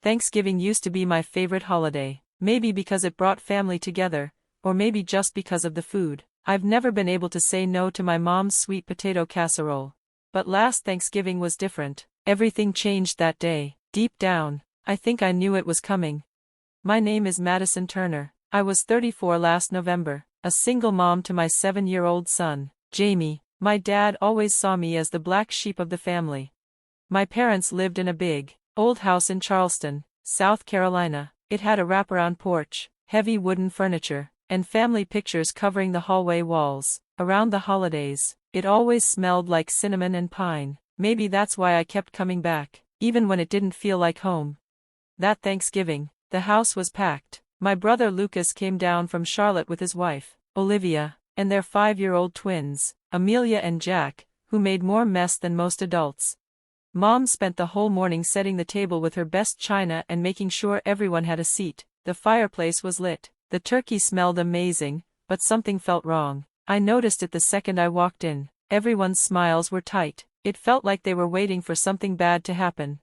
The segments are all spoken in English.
Thanksgiving used to be my favorite holiday, maybe because it brought family together, or maybe just because of the food. I've never been able to say no to my mom's sweet potato casserole. But last Thanksgiving was different. Everything changed that day. Deep down, I think I knew it was coming. My name is Madison Turner. I was 34 last November, a single mom to my 7-year-old son, Jamie. My dad always saw me as the black sheep of the family. My parents lived in a big, old house in Charleston, South Carolina. It had a wraparound porch, heavy wooden furniture, and family pictures covering the hallway walls. Around the holidays, it always smelled like cinnamon and pine. Maybe that's why I kept coming back, even when it didn't feel like home. That Thanksgiving, the house was packed. My brother Lucas came down from Charlotte with his wife, Olivia, and their 5-year-old twins, Amelia and Jack, who made more mess than most adults. Mom spent the whole morning setting the table with her best china and making sure everyone had a seat. The fireplace was lit. The turkey smelled amazing, but something felt wrong. I noticed it the second I walked in. Everyone's smiles were tight. It felt like they were waiting for something bad to happen.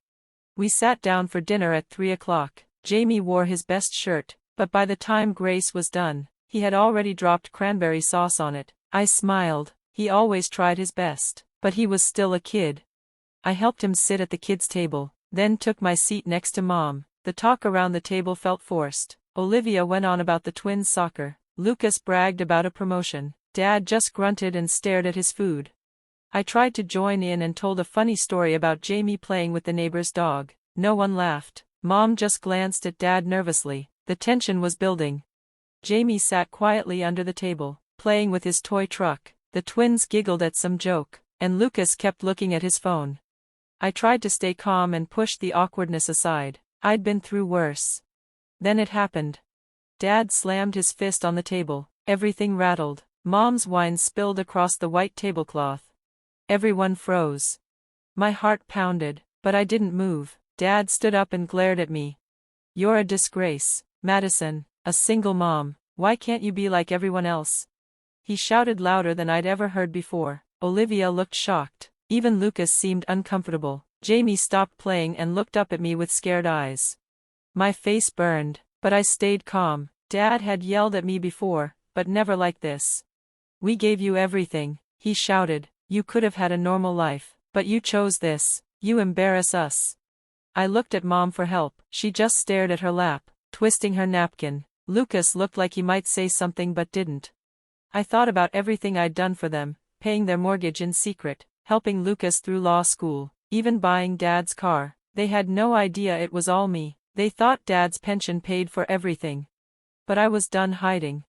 We sat down for dinner at 3 o'clock. Jamie wore his best shirt, but by the time Grace was done, he had already dropped cranberry sauce on it. I smiled. He always tried his best, but he was still a kid. I helped him sit at the kids' table, then took my seat next to Mom. The talk around the table felt forced. Olivia went on about the twins' soccer. Lucas bragged about a promotion. Dad just grunted and stared at his food. I tried to join in and told a funny story about Jamie playing with the neighbor's dog. No one laughed. Mom just glanced at Dad nervously. The tension was building. Jamie sat quietly under the table, playing with his toy truck. The twins giggled at some joke, and Lucas kept looking at his phone. I tried to stay calm and pushed the awkwardness aside. I'd been through worse. Then it happened. Dad slammed his fist on the table. Everything rattled. Mom's wine spilled across the white tablecloth. Everyone froze. My heart pounded, but I didn't move. Dad stood up and glared at me. "You're a disgrace, Madison, a single mom. Why can't you be like everyone else?" He shouted louder than I'd ever heard before. Olivia looked shocked. Even Lucas seemed uncomfortable. Jamie stopped playing and looked up at me with scared eyes. My face burned, but I stayed calm. Dad had yelled at me before, but never like this. "We gave you everything," he shouted. "You could have had a normal life, but you chose this. You embarrass us." I looked at Mom for help. She just stared at her lap, twisting her napkin. Lucas looked like he might say something but didn't. I thought about everything I'd done for them, paying their mortgage in secret, helping Lucas through law school, even buying Dad's car. They had no idea it was all me. They thought Dad's pension paid for everything. But I was done hiding.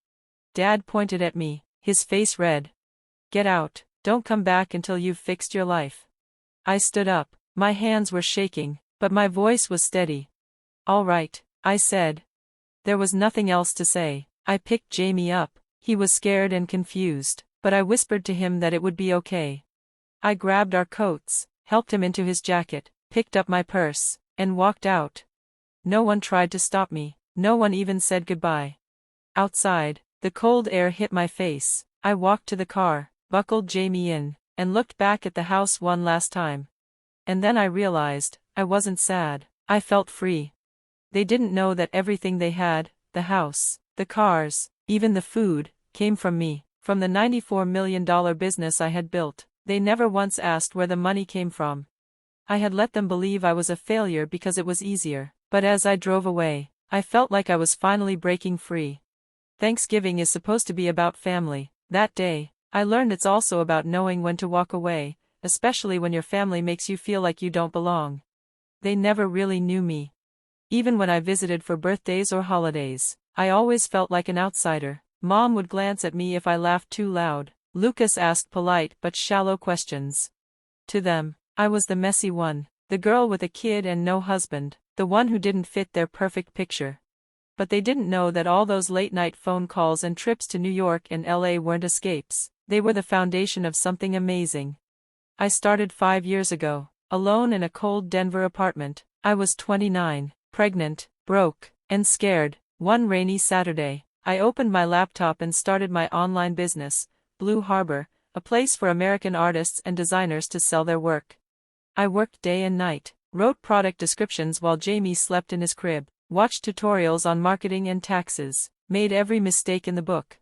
Dad pointed at me, his face red. "Get out. Don't come back until you've fixed your life." I stood up. My hands were shaking, but my voice was steady. "All right," I said. There was nothing else to say. I picked Jamie up. He was scared and confused, but I whispered to him that it would be okay. I grabbed our coats, helped him into his jacket, picked up my purse, and walked out. No one tried to stop me. No one even said goodbye. Outside, the cold air hit my face. I walked to the car, buckled Jamie in, and looked back at the house one last time. And then I realized, I wasn't sad. I felt free. They didn't know that everything they had, the house, the cars, even the food, came from me, from the $94 million business I had built. They never once asked where the money came from. I had let them believe I was a failure because it was easier, but as I drove away, I felt like I was finally breaking free. Thanksgiving is supposed to be about family. That day, I learned it's also about knowing when to walk away, especially when your family makes you feel like you don't belong. They never really knew me. Even when I visited for birthdays or holidays, I always felt like an outsider. Mom would glance at me if I laughed too loud. Lucas asked polite but shallow questions. To them, I was the messy one, the girl with a kid and no husband, the one who didn't fit their perfect picture. But they didn't know that all those late-night phone calls and trips to New York and LA weren't escapes. They were the foundation of something amazing. I started 5 years ago, alone in a cold Denver apartment. I was 29, pregnant, broke, and scared. One rainy Saturday, I opened my laptop and started my online business, Blue Harbor, a place for American artists and designers to sell their work. I worked day and night, wrote product descriptions while Jamie slept in his crib, watched tutorials on marketing and taxes, made every mistake in the book.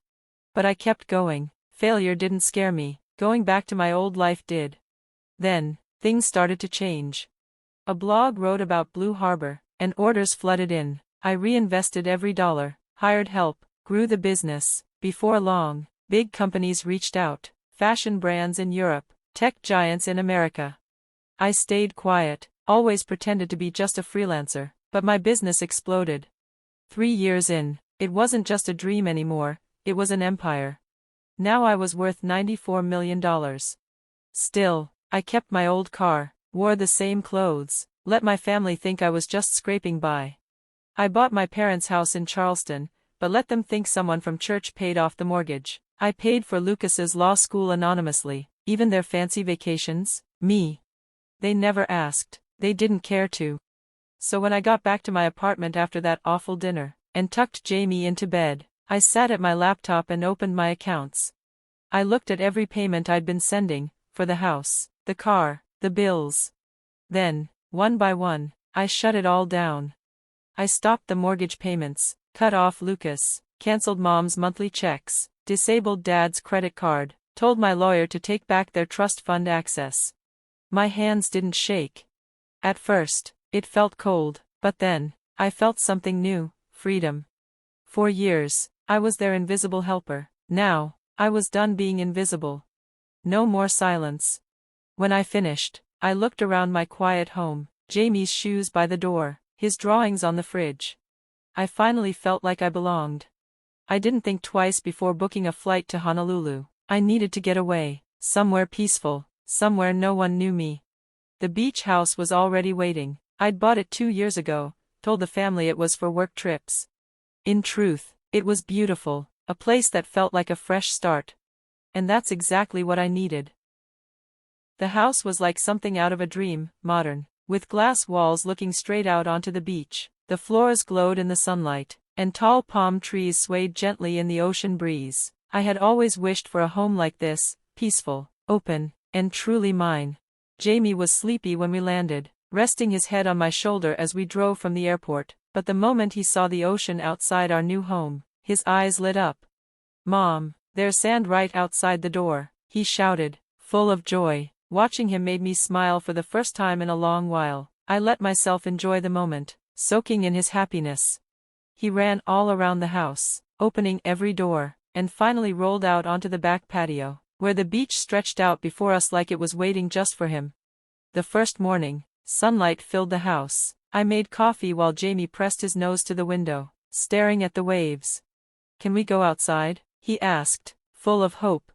But I kept going. Failure didn't scare me, going back to my old life did. Then, things started to change. A blog wrote about Blue Harbor, and orders flooded in. I reinvested every dollar, hired help, grew the business. Before long, big companies reached out, fashion brands in Europe, tech giants in America. I stayed quiet, always pretended to be just a freelancer, but my business exploded. 3 years in, it wasn't just a dream anymore, it was an empire. Now I was worth $94 million. Still, I kept my old car, wore the same clothes, let my family think I was just scraping by. I bought my parents' house in Charleston, but let them think someone from church paid off the mortgage. I paid for Lucas's law school anonymously, even their fancy vacations, me. They never asked, they didn't care to. So when I got back to my apartment after that awful dinner, and tucked Jamie into bed, I sat at my laptop and opened my accounts. I looked at every payment I'd been sending, for the house, the car, the bills. Then, one by one, I shut it all down. I stopped the mortgage payments, cut off Lucas, canceled Mom's monthly checks, disabled Dad's credit card, told my lawyer to take back their trust fund access. My hands didn't shake. At first, it felt cold, but then, I felt something new, freedom. For years, I was their invisible helper. Now, I was done being invisible. No more silence. When I finished, I looked around my quiet home, Jamie's shoes by the door, his drawings on the fridge. I finally felt like I belonged. I didn't think twice before booking a flight to Honolulu. I needed to get away, somewhere peaceful, somewhere no one knew me. The beach house was already waiting. I'd bought it 2 years ago, told the family it was for work trips. In truth, it was beautiful, a place that felt like a fresh start. And that's exactly what I needed. The house was like something out of a dream, modern, with glass walls looking straight out onto the beach. The floors glowed in the sunlight, and tall palm trees swayed gently in the ocean breeze. I had always wished for a home like this, peaceful, open, and truly mine. Jamie was sleepy when we landed, resting his head on my shoulder as we drove from the airport, but the moment he saw the ocean outside our new home, his eyes lit up. "Mom, there's sand right outside the door," he shouted, full of joy. Watching him made me smile for the first time in a long while. I let myself enjoy the moment, soaking in his happiness. He ran all around the house, opening every door, and finally rolled out onto the back patio, where the beach stretched out before us like it was waiting just for him. The first morning, sunlight filled the house. I made coffee while Jamie pressed his nose to the window, staring at the waves. "Can we go outside?" he asked, full of hope.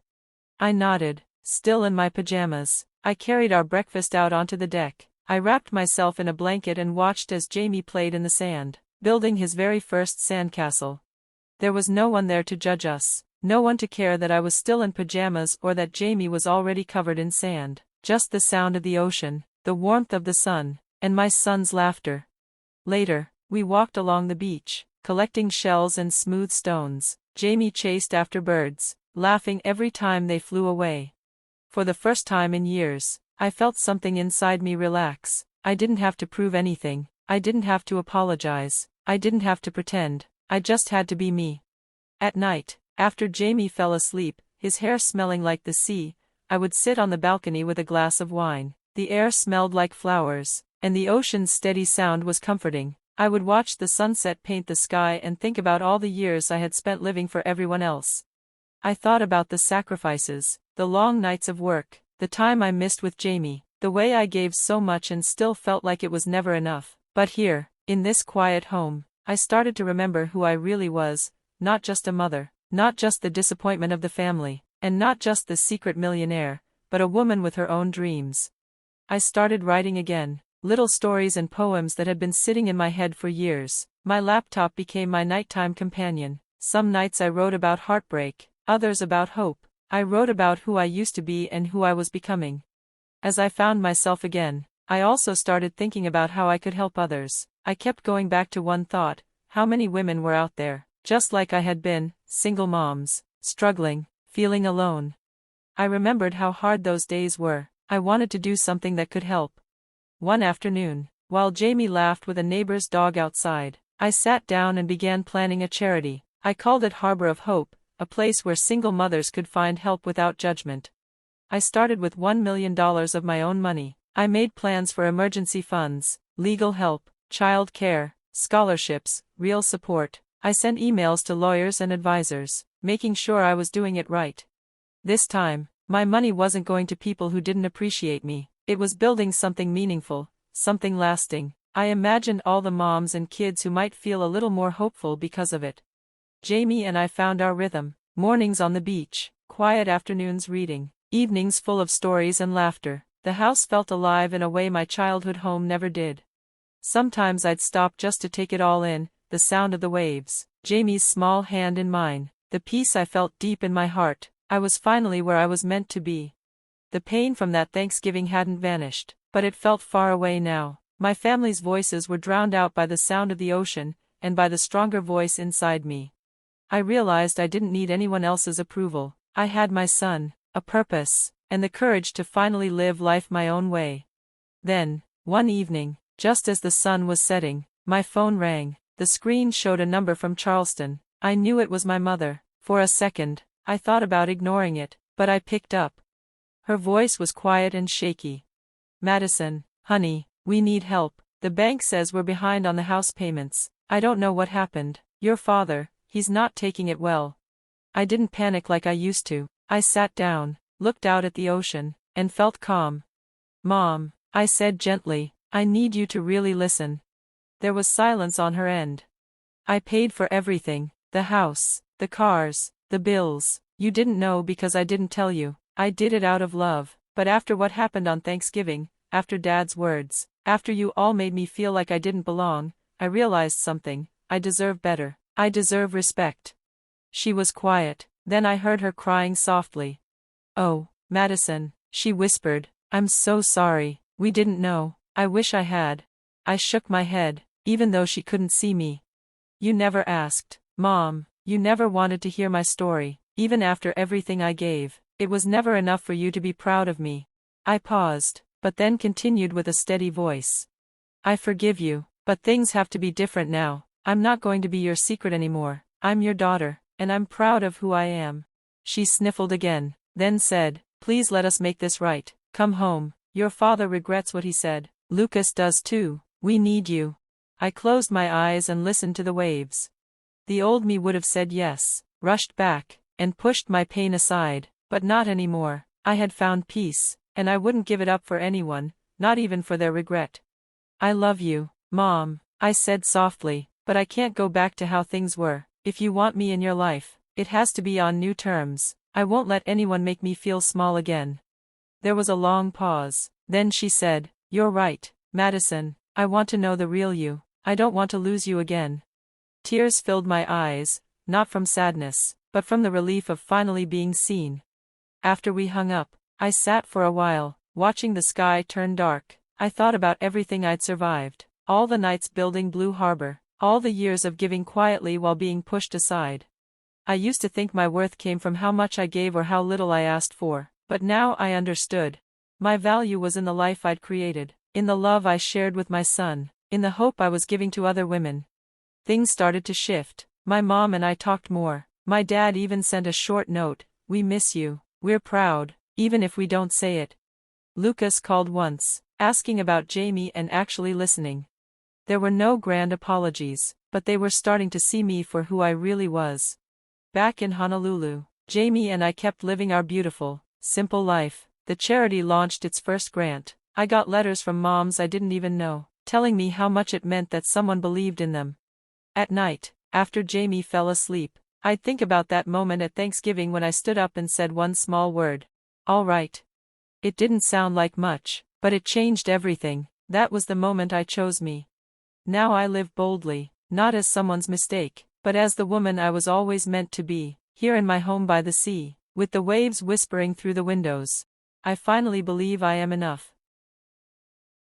I nodded, still in my pajamas. I carried our breakfast out onto the deck. I wrapped myself in a blanket and watched as Jamie played in the sand, building his very first sandcastle. There was no one there to judge us, no one to care that I was still in pajamas or that Jamie was already covered in sand, just the sound of the ocean, the warmth of the sun, and my son's laughter. Later, we walked along the beach, collecting shells and smooth stones. Jamie chased after birds, laughing every time they flew away. For the first time in years, I felt something inside me relax. I didn't have to prove anything, I didn't have to apologize, I didn't have to pretend, I just had to be me. At night, after Jamie fell asleep, his hair smelling like the sea, I would sit on the balcony with a glass of wine. The air smelled like flowers, and the ocean's steady sound was comforting. I would watch the sunset paint the sky and think about all the years I had spent living for everyone else. I thought about the sacrifices, the long nights of work, the time I missed with Jamie, the way I gave so much and still felt like it was never enough. But here, in this quiet home, I started to remember who I really was, not just a mother, not just the disappointment of the family, and not just the secret millionaire, but a woman with her own dreams. I started writing again, little stories and poems that had been sitting in my head for years. My laptop became my nighttime companion. Some nights I wrote about heartbreak, others about hope. I wrote about who I used to be and who I was becoming. As I found myself again, I also started thinking about how I could help others. I kept going back to one thought: how many women were out there, just like I had been, single moms, struggling, feeling alone. I remembered how hard those days were. I wanted to do something that could help. One afternoon, while Jamie laughed with a neighbor's dog outside, I sat down and began planning a charity. I called it Harbor of Hope, a place where single mothers could find help without judgment. I started with $1 million of my own money. I made plans for emergency funds, legal help, child care, scholarships, real support. I sent emails to lawyers and advisors, making sure I was doing it right. This time, my money wasn't going to people who didn't appreciate me. It was building something meaningful, something lasting. I imagined all the moms and kids who might feel a little more hopeful because of it. Jamie and I found our rhythm. Mornings on the beach, quiet afternoons reading, evenings full of stories and laughter. The house felt alive in a way my childhood home never did. Sometimes I'd stop just to take it all in, the sound of the waves, Jamie's small hand in mine, the peace I felt deep in my heart. I was finally where I was meant to be. The pain from that Thanksgiving hadn't vanished, but it felt far away now. My family's voices were drowned out by the sound of the ocean, and by the stronger voice inside me. I realized I didn't need anyone else's approval. I had my son, a purpose, and the courage to finally live life my own way. Then, one evening, just as the sun was setting, my phone rang. The screen showed a number from Charleston. I knew it was my mother. For a second, I thought about ignoring it, but I picked up. Her voice was quiet and shaky. "Madison, honey, we need help. The bank says we're behind on the house payments. I don't know what happened. Your father, he's not taking it well." I didn't panic like I used to. I sat down, looked out at the ocean, and felt calm. "Mom," I said gently, "I need you to really listen." There was silence on her end. "I paid for everything, the house, the cars, the bills. You didn't know because I didn't tell you. I did it out of love, but after what happened on Thanksgiving, after Dad's words, after you all made me feel like I didn't belong, I realized something. I deserve better. I deserve respect." She was quiet, then I heard her crying softly. "Oh, Madison," she whispered, "I'm so sorry. We didn't know. I wish I had." I shook my head, even though she couldn't see me. "You never asked, Mom. You never wanted to hear my story, even after everything I gave. It was never enough for you to be proud of me." I paused, but then continued with a steady voice. "I forgive you, but things have to be different now. I'm not going to be your secret anymore. I'm your daughter, and I'm proud of who I am." She sniffled again, then said, "Please let us make this right. Come home. Your father regrets what he said. Lucas does too. We need you." I closed my eyes and listened to the waves. The old me would have said yes, rushed back, and pushed my pain aside, but not anymore. I had found peace, and I wouldn't give it up for anyone, not even for their regret. "I love you, Mom," I said softly, "but I can't go back to how things were. If you want me in your life, it has to be on new terms. I won't let anyone make me feel small again." There was a long pause. Then she said, "You're right, Madison. I want to know the real you. I don't want to lose you again." Tears filled my eyes, not from sadness, but from the relief of finally being seen. After we hung up, I sat for a while, watching the sky turn dark. I thought about everything I'd survived, all the nights building Blue Harbor, all the years of giving quietly while being pushed aside. I used to think my worth came from how much I gave or how little I asked for, but now I understood. My value was in the life I'd created, in the love I shared with my son, in the hope I was giving to other women. Things started to shift. My mom and I talked more. My dad even sent a short note, "We miss you. We're proud, even if we don't say it." Lucas called once, asking about Jamie and actually listening. There were no grand apologies, but they were starting to see me for who I really was. Back in Honolulu, Jamie and I kept living our beautiful, simple life. The charity launched its first grant. I got letters from moms I didn't even know, telling me how much it meant that someone believed in them. At night, after Jamie fell asleep, I'd think about that moment at Thanksgiving when I stood up and said one small word. "All right." It didn't sound like much, but it changed everything. That was the moment I chose me. Now I live boldly, not as someone's mistake, but as the woman I was always meant to be, here in my home by the sea, with the waves whispering through the windows. I finally believe I am enough.